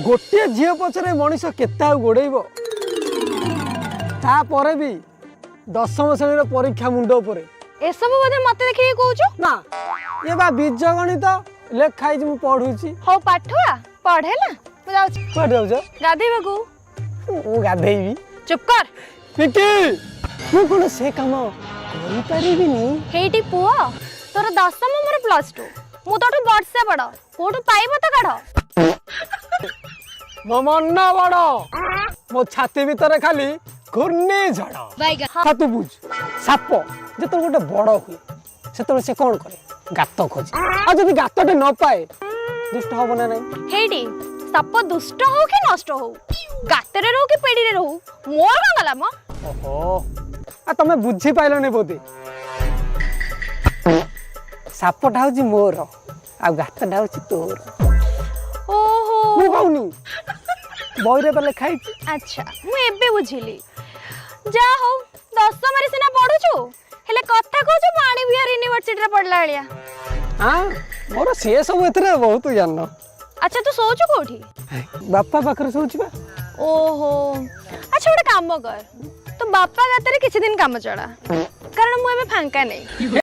गोटे झील पचर मनीष केता गोड़ेब तापर भी 10वीं श्रेणी परीक्षा मुंड उपर एसबू बोधे मत देखिए कहूँ ना ये बा बीज गणित लेखाई मु पढ़ुची हो पाठुआ पढ़े ना कुआडे जाउछ गाधेबू मु गाधेबी चुप कर पिंकी मु कोन से काम करि परिबिनी हेटी पुओ तोर 10वीं मोर +2 मु तोठू वर्षे बड़ कोठू पाइब तो काढ मो मन बड़ मो छाती भीतर खाली घूर्णिझड़ हाँ तू बुझ साप जो गोटे बड़ हुए से से कौन करे गात खोजे आ जदि गातटे न पाए दुष्ट हब ना नहीं हेटी साप दुष्ट हो कि नष्ट हो गातरे रहू कि पेड़ी रे रहू मोर कौन गला म ओहो आ तमे बुझी पाइलनी बोधे सापटा हूँ मोर आ गातटा हूँ तोर ओहो मु कहूनी बहिरे पे लिखाई अच्छा मु एबे बुझिली जा हो 10वीं सिना पढुछु हेले कथा कहछु पानी बिहार यूनिवर्सिटी रे पढ़ला लिया हाँ मोर सी सब एथरे बहुत ज्ञान अच्छा तू सोचु कोठी बापा पाखरे सोची बा ओहो अच्छा गोटे काम कर तो बापा गातरे किछि दिन काम चला कारण मु एबे फांका नहीं